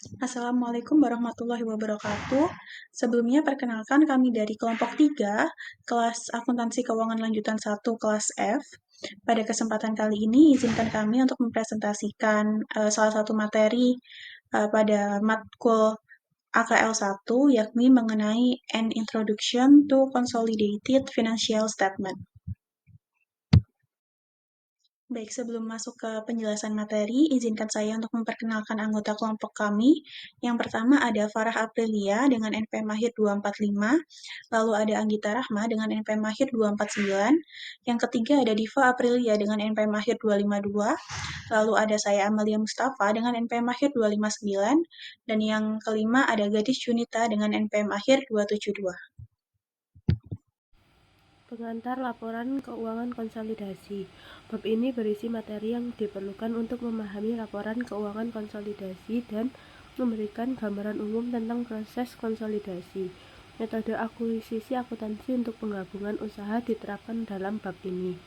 Assalamualaikum warahmatullahi wabarakatuh. Sebelumnya perkenalkan kami dari kelompok 3, kelas akuntansi keuangan lanjutan 1, kelas F. Pada kesempatan kali ini izinkan kami untuk mempresentasikan salah satu materi pada matkul AKL 1, yakni mengenai An Introduction to Consolidated Financial Statement. Baik, sebelum masuk ke penjelasan materi, izinkan saya untuk memperkenalkan anggota kelompok kami. Yang pertama ada Farah Aprilia dengan NPM Mahir 245, lalu ada Anggita Rahma dengan NPM Mahir 249, yang ketiga ada Diva Aprilia dengan NPM Mahir 252, lalu ada saya Amalia Mustafa dengan NPM Mahir 259, dan yang kelima ada Gadis Junita dengan NPM Mahir 272. Pengantar laporan keuangan konsolidasi. Bab ini berisi materi yang diperlukan untuk memahami laporan keuangan konsolidasi dan memberikan gambaran umum tentang proses konsolidasi. Metode akuisisi akuntansi untuk penggabungan usaha diterapkan dalam bab ini.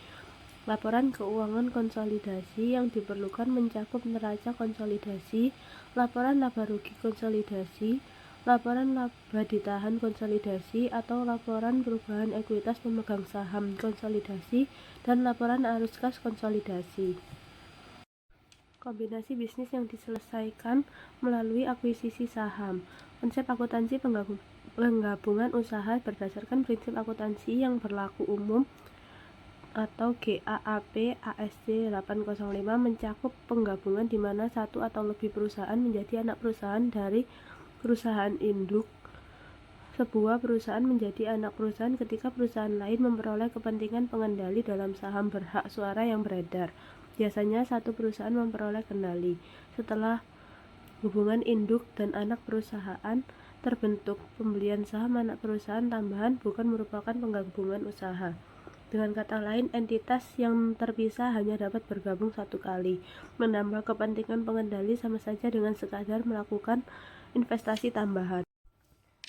Laporan keuangan konsolidasi yang diperlukan mencakup neraca konsolidasi, laporan laba rugi konsolidasi, laporan laba ditahan konsolidasi atau laporan perubahan ekuitas pemegang saham konsolidasi, dan laporan arus kas konsolidasi. Kombinasi bisnis yang diselesaikan melalui akuisisi saham. Konsep akuntansi penggabungan usaha berdasarkan prinsip akuntansi yang berlaku umum atau GAAP ASC 805 mencakup penggabungan di mana satu atau lebih perusahaan menjadi anak perusahaan dari perusahaan induk. Sebuah perusahaan menjadi anak perusahaan ketika perusahaan lain memperoleh kepentingan pengendali dalam saham berhak suara yang beredar. Biasanya satu perusahaan memperoleh kendali. Setelah hubungan induk dan anak perusahaan terbentuk, pembelian saham anak perusahaan tambahan bukan merupakan penggabungan usaha. Dengan kata lain, entitas yang terpisah hanya dapat bergabung satu kali. Menambah kepentingan pengendali sama saja dengan sekadar melakukan investasi tambahan.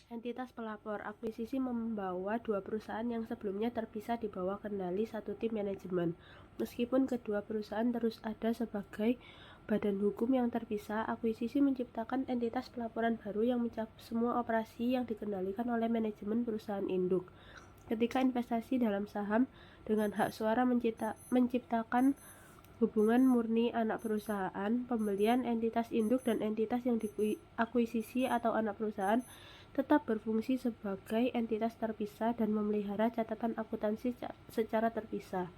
Entitas pelapor. Akuisisi membawa dua perusahaan yang sebelumnya terpisah di bawah kendali satu tim manajemen. Meskipun kedua perusahaan terus ada sebagai badan hukum yang terpisah, akuisisi menciptakan entitas pelaporan baru yang mencakup semua operasi yang dikendalikan oleh manajemen perusahaan induk. Ketika investasi dalam saham dengan hak suara menciptakan hubungan murni anak perusahaan, pembelian entitas induk dan entitas yang diakuisisi atau anak perusahaan tetap berfungsi sebagai entitas terpisah dan memelihara catatan akuntansi secara terpisah.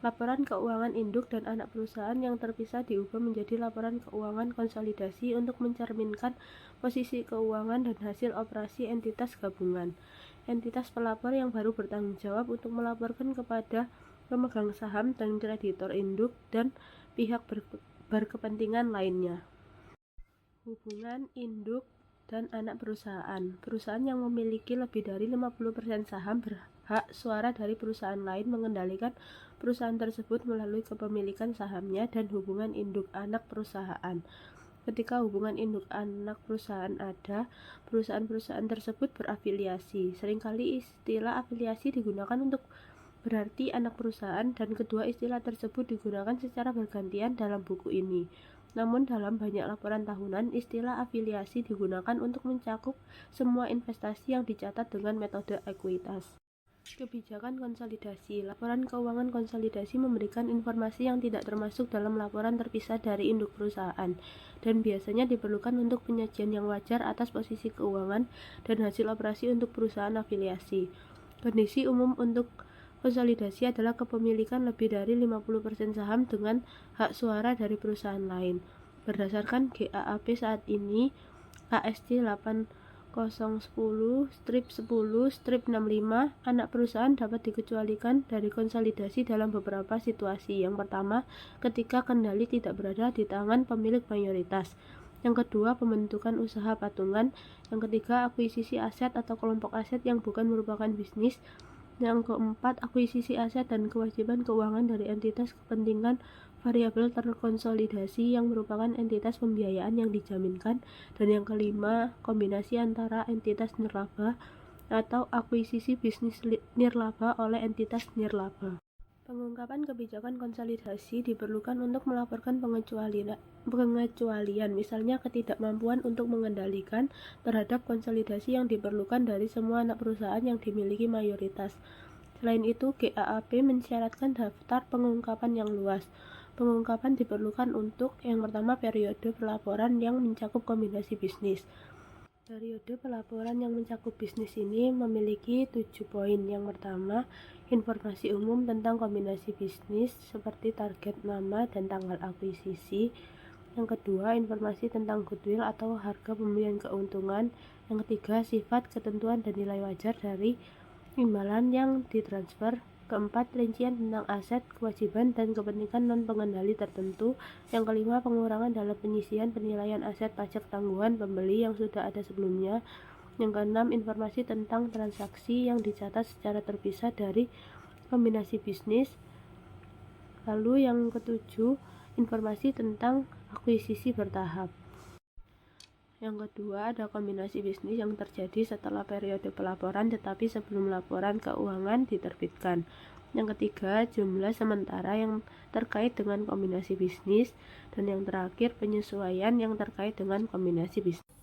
Laporan keuangan induk dan anak perusahaan yang terpisah diubah menjadi laporan keuangan konsolidasi untuk mencerminkan posisi keuangan dan hasil operasi entitas gabungan. Entitas pelapor yang baru bertanggung jawab untuk melaporkan kepada pemegang saham dan kreditor induk dan pihak berkepentingan lainnya. Hubungan induk dan anak perusahaan. Perusahaan yang memiliki lebih dari 50% saham berhak suara dari perusahaan lain mengendalikan perusahaan tersebut melalui kepemilikan sahamnya dan hubungan induk anak perusahaan. Ketika hubungan induk anak perusahaan ada, perusahaan-perusahaan tersebut berafiliasi. Seringkali istilah afiliasi digunakan untuk berarti anak perusahaan, dan kedua istilah tersebut digunakan secara bergantian dalam buku ini. Namun dalam banyak laporan tahunan, istilah afiliasi digunakan untuk mencakup semua investasi yang dicatat dengan metode ekuitas. Kebijakan konsolidasi. Laporan keuangan konsolidasi memberikan informasi yang tidak termasuk dalam laporan terpisah dari induk perusahaan, dan biasanya diperlukan untuk penyajian yang wajar atas posisi keuangan dan hasil operasi untuk perusahaan afiliasi. Kondisi umum untuk konsolidasi adalah kepemilikan lebih dari 50% saham dengan hak suara dari perusahaan lain. Berdasarkan GAAP saat ini, ASC 8010-10-65, anak perusahaan dapat dikecualikan dari konsolidasi dalam beberapa situasi. Yang pertama, ketika kendali tidak berada di tangan pemilik mayoritas. Yang kedua, pembentukan usaha patungan. Yang ketiga, akuisisi aset atau kelompok aset yang bukan merupakan bisnis. Yang keempat, akuisisi aset dan kewajiban keuangan dari entitas kepentingan variabel terkonsolidasi yang merupakan entitas pembiayaan yang dijaminkan. Dan yang kelima, kombinasi antara entitas nirlaba atau akuisisi bisnis nirlaba oleh entitas nirlaba. Pengungkapan kebijakan konsolidasi diperlukan untuk melaporkan pengecualian, misalnya ketidakmampuan untuk mengendalikan terhadap konsolidasi yang diperlukan dari semua anak perusahaan yang dimiliki mayoritas. Selain itu, GAAP mensyaratkan daftar pengungkapan yang luas. Pengungkapan diperlukan untuk yang pertama periode pelaporan yang mencakup kombinasi bisnis. Periode pelaporan yang mencakup bisnis ini memiliki 7 poin. Yang pertama, informasi umum tentang kombinasi bisnis seperti target nama dan tanggal akuisisi. Yang kedua, informasi tentang goodwill atau harga pembelian keuntungan. Yang ketiga, sifat, ketentuan, dan nilai wajar dari imbalan yang ditransfer. Keempat, rincian tentang aset, kewajiban, dan kepentingan non-pengendali tertentu. Yang kelima, pengurangan dalam penyisian penilaian aset pajak tanggungan pembeli yang sudah ada sebelumnya. Yang keenam, informasi tentang transaksi yang dicatat secara terpisah dari kombinasi bisnis. Lalu yang ketujuh, informasi tentang akuisisi bertahap. Yang kedua, ada kombinasi bisnis yang terjadi setelah periode pelaporan tetapi sebelum laporan keuangan diterbitkan. Yang ketiga, jumlah sementara yang terkait dengan kombinasi bisnis. Dan yang terakhir, penyesuaian yang terkait dengan kombinasi bisnis.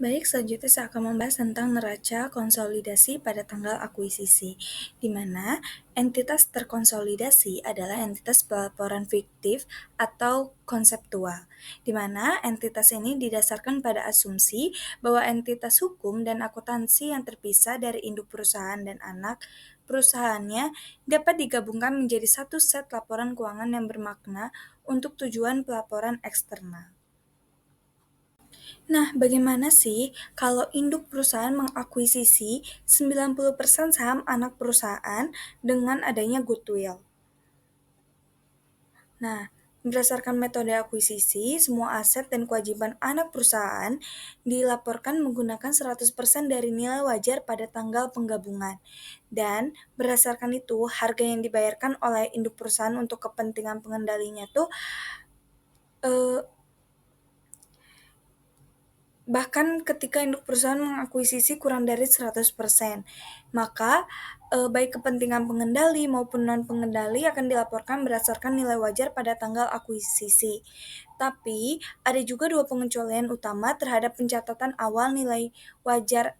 Baik, selanjutnya saya akan membahas tentang neraca konsolidasi pada tanggal akuisisi, di mana entitas terkonsolidasi adalah entitas pelaporan fiktif atau konseptual, di mana entitas ini didasarkan pada asumsi bahwa entitas hukum dan akuntansi yang terpisah dari induk perusahaan dan anak perusahaannya dapat digabungkan menjadi satu set laporan keuangan yang bermakna untuk tujuan pelaporan eksternal. Nah, bagaimana sih kalau induk perusahaan mengakuisisi 90% saham anak perusahaan dengan adanya goodwill? Nah, berdasarkan metode akuisisi, semua aset dan kewajiban anak perusahaan dilaporkan menggunakan 100% dari nilai wajar pada tanggal penggabungan. Dan berdasarkan itu, harga yang dibayarkan oleh induk perusahaan untuk kepentingan pengendalinya tuh eh, bahkan ketika induk perusahaan mengakuisisi kurang dari 100%, maka baik kepentingan pengendali maupun non-pengendali akan dilaporkan berdasarkan nilai wajar pada tanggal akuisisi. Tapi, ada juga dua pengecualian utama terhadap pencatatan awal nilai wajar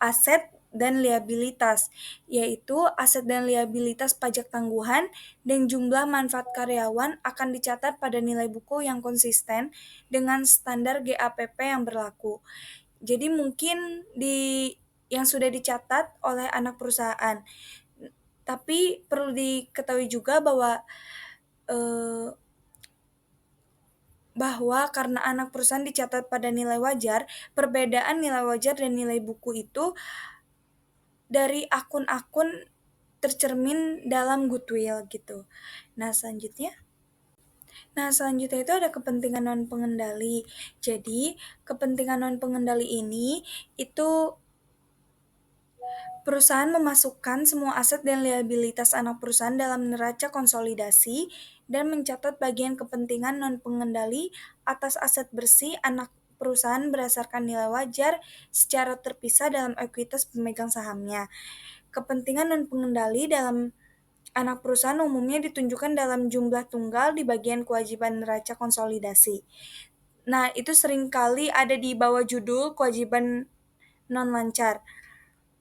aset dan liabilitas, yaitu aset dan liabilitas pajak tangguhan dan jumlah manfaat karyawan akan dicatat pada nilai buku yang konsisten dengan standar GAAP yang berlaku. Jadi mungkin yang sudah dicatat oleh anak perusahaan. Tapi perlu diketahui juga bahwa karena anak perusahaan dicatat pada nilai wajar, perbedaan nilai wajar dan nilai buku itu dari akun-akun tercermin dalam goodwill gitu. Nah, selanjutnya itu ada kepentingan non pengendali. Jadi, kepentingan non pengendali ini itu perusahaan memasukkan semua aset dan liabilitas anak perusahaan dalam neraca konsolidasi dan mencatat bagian kepentingan non pengendali atas aset bersih anak perusahaan berdasarkan nilai wajar secara terpisah dalam ekuitas pemegang sahamnya. Kepentingan non pengendali dalam anak perusahaan umumnya ditunjukkan dalam jumlah tunggal di bagian kewajiban neraca konsolidasi. Nah, itu seringkali ada di bawah judul kewajiban non-lancar.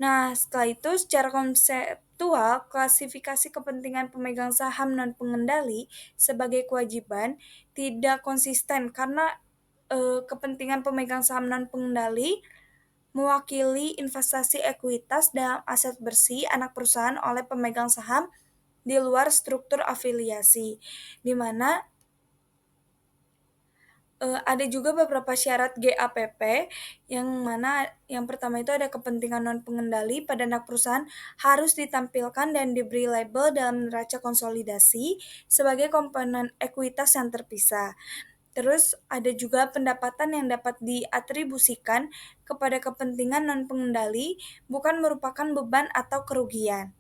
Nah, setelah itu secara konseptual, klasifikasi kepentingan pemegang saham non-pengendali sebagai kewajiban tidak konsisten karena kepentingan pemegang saham non-pengendali mewakili investasi ekuitas dalam aset bersih anak perusahaan oleh pemegang saham di luar struktur afiliasi, di mana ada juga beberapa syarat GAPP yang mana yang pertama itu ada kepentingan non pengendali pada anak perusahaan harus ditampilkan dan diberi label dalam neraca konsolidasi sebagai komponen ekuitas yang terpisah. Terus ada juga pendapatan yang dapat diatribusikan kepada kepentingan non pengendali bukan merupakan beban atau kerugian.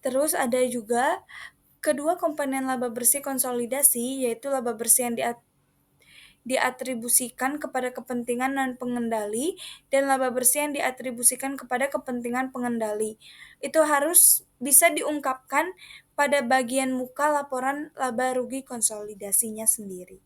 Terus ada juga kedua komponen laba bersih konsolidasi, yaitu laba bersih yang diatribusikan kepada kepentingan non-pengendali dan laba bersih yang diatribusikan kepada kepentingan pengendali. Itu harus bisa diungkapkan pada bagian muka laporan laba rugi konsolidasinya sendiri.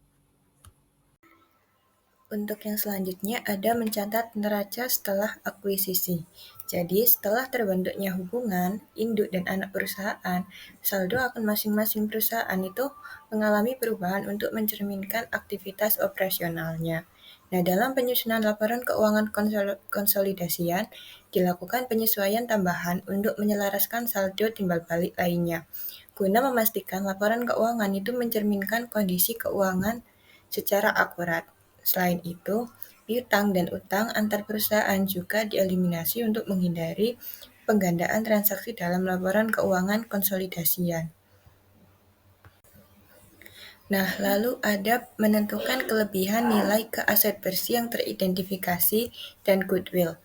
Untuk yang selanjutnya ada mencatat neraca setelah akuisisi. Jadi setelah terbentuknya hubungan induk dan anak perusahaan, saldo akun masing-masing perusahaan itu mengalami perubahan untuk mencerminkan aktivitas operasionalnya. Nah, dalam penyusunan laporan keuangan konsolidasian, dilakukan penyesuaian tambahan untuk menyelaraskan saldo timbal balik lainnya, guna memastikan laporan keuangan itu mencerminkan kondisi keuangan secara akurat. Selain itu, piutang dan utang antar perusahaan juga dieliminasi untuk menghindari penggandaan transaksi dalam laporan keuangan konsolidasian. Nah, lalu ada menentukan kelebihan nilai ke aset bersih yang teridentifikasi dan goodwill.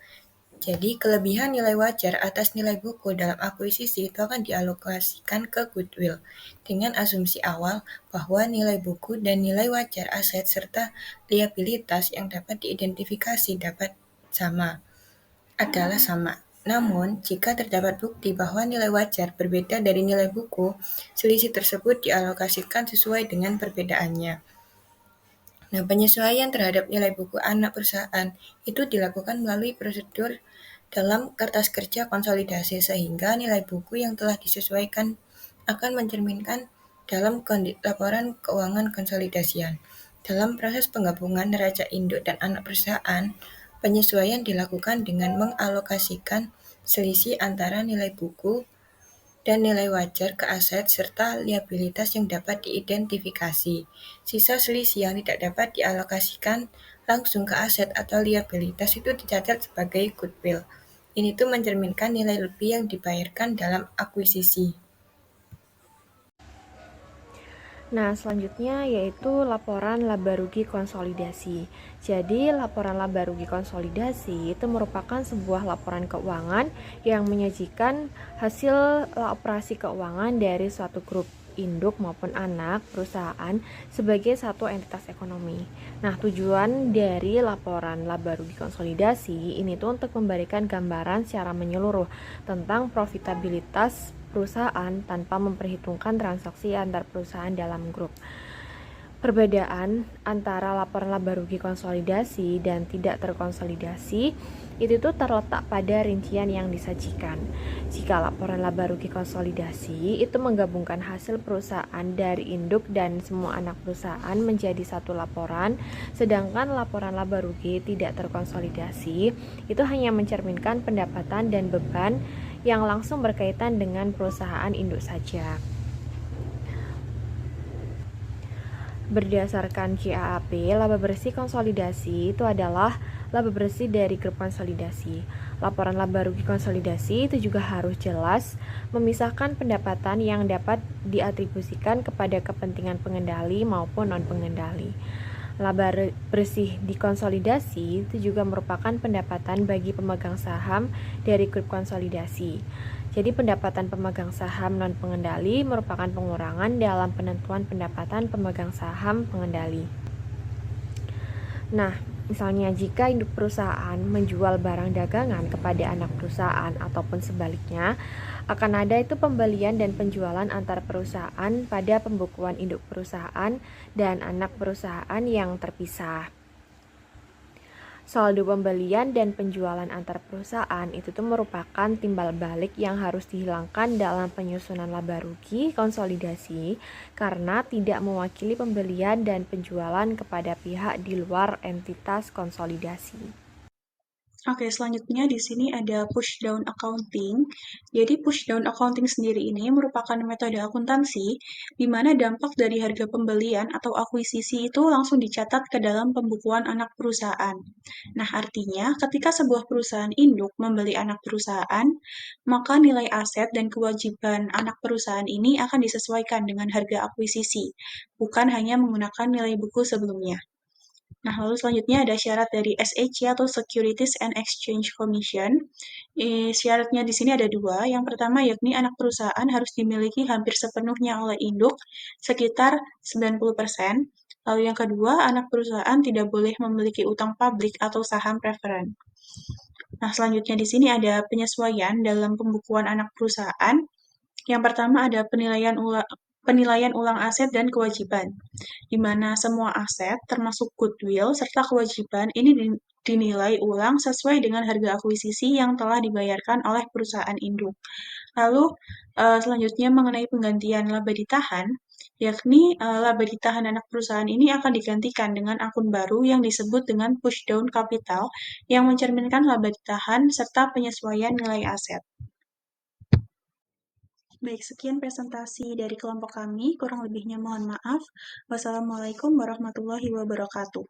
Jadi, kelebihan nilai wajar atas nilai buku dalam akuisisi itu akan dialokasikan ke goodwill dengan asumsi awal bahwa nilai buku dan nilai wajar aset serta liabilitas yang dapat diidentifikasi adalah sama. Namun, jika terdapat bukti bahwa nilai wajar berbeda dari nilai buku, selisih tersebut dialokasikan sesuai dengan perbedaannya. Nah, penyesuaian terhadap nilai buku anak perusahaan itu dilakukan melalui prosedur dalam kertas kerja konsolidasi sehingga nilai buku yang telah disesuaikan akan mencerminkan dalam laporan keuangan konsolidasian. Dalam proses penggabungan neraca induk dan anak perusahaan, penyesuaian dilakukan dengan mengalokasikan selisih antara nilai buku dan nilai wajar ke aset serta liabilitas yang dapat diidentifikasi. Sisa selisih yang tidak dapat dialokasikan langsung ke aset atau liabilitas itu dicatat sebagai goodwill. Ini tuh mencerminkan nilai lebih yang dibayarkan dalam akuisisi. Nah, selanjutnya yaitu laporan laba rugi konsolidasi. Jadi, laporan laba rugi konsolidasi itu merupakan sebuah laporan keuangan yang menyajikan hasil operasi keuangan dari suatu grup induk maupun anak perusahaan sebagai satu entitas ekonomi. Nah, tujuan dari laporan laba rugi konsolidasi ini tuh untuk memberikan gambaran secara menyeluruh tentang profitabilitas perusahaan tanpa memperhitungkan transaksi antar perusahaan dalam grup. Perbedaan antara laporan laba rugi konsolidasi dan tidak terkonsolidasi itu tuh terletak pada rincian yang disajikan. Jika laporan laba rugi konsolidasi itu menggabungkan hasil perusahaan dari induk dan semua anak perusahaan menjadi satu laporan, sedangkan laporan laba rugi tidak terkonsolidasi itu hanya mencerminkan pendapatan dan beban yang langsung berkaitan dengan perusahaan induk saja. Berdasarkan GAAP, laba bersih konsolidasi itu adalah laba bersih dari grup konsolidasi. Laporan laba rugi konsolidasi itu juga harus jelas memisahkan pendapatan yang dapat diatribusikan kepada kepentingan pengendali maupun non-pengendali. Laba bersih di konsolidasi itu juga merupakan pendapatan bagi pemegang saham dari grup konsolidasi. Jadi pendapatan pemegang saham non-pengendali merupakan pengurangan dalam penentuan pendapatan pemegang saham pengendali. Nah, misalnya jika induk perusahaan menjual barang dagangan kepada anak perusahaan ataupun sebaliknya, akan ada itu pembelian dan penjualan antar perusahaan pada pembukuan induk perusahaan dan anak perusahaan yang terpisah. Saldo pembelian dan penjualan antar perusahaan itu tuh merupakan timbal balik yang harus dihilangkan dalam penyusunan laba rugi konsolidasi karena tidak mewakili pembelian dan penjualan kepada pihak di luar entitas konsolidasi. Oke, selanjutnya di sini ada push down accounting. Jadi push down accounting sendiri ini merupakan metode akuntansi di mana dampak dari harga pembelian atau akuisisi itu langsung dicatat ke dalam pembukuan anak perusahaan. Nah, artinya ketika sebuah perusahaan induk membeli anak perusahaan, maka nilai aset dan kewajiban anak perusahaan ini akan disesuaikan dengan harga akuisisi, bukan hanya menggunakan nilai buku sebelumnya. Nah, lalu selanjutnya ada syarat dari SEC atau Securities and Exchange Commission. Syaratnya di sini ada dua. Yang pertama yakni anak perusahaan harus dimiliki hampir sepenuhnya oleh induk, sekitar 90%. Lalu yang kedua, anak perusahaan tidak boleh memiliki utang publik atau saham preferen. Nah, selanjutnya di sini ada penyesuaian dalam pembukuan anak perusahaan. Yang pertama ada penilaian ulang aset dan kewajiban, di mana semua aset, termasuk goodwill, serta kewajiban ini dinilai ulang sesuai dengan harga akuisisi yang telah dibayarkan oleh perusahaan induk. Lalu, selanjutnya mengenai penggantian laba ditahan, yakni laba ditahan anak perusahaan ini akan digantikan dengan akun baru yang disebut dengan pushdown capital yang mencerminkan laba ditahan serta penyesuaian nilai aset. Baik, sekian presentasi dari kelompok kami. Kurang lebihnya mohon maaf. Wassalamualaikum warahmatullahi wabarakatuh.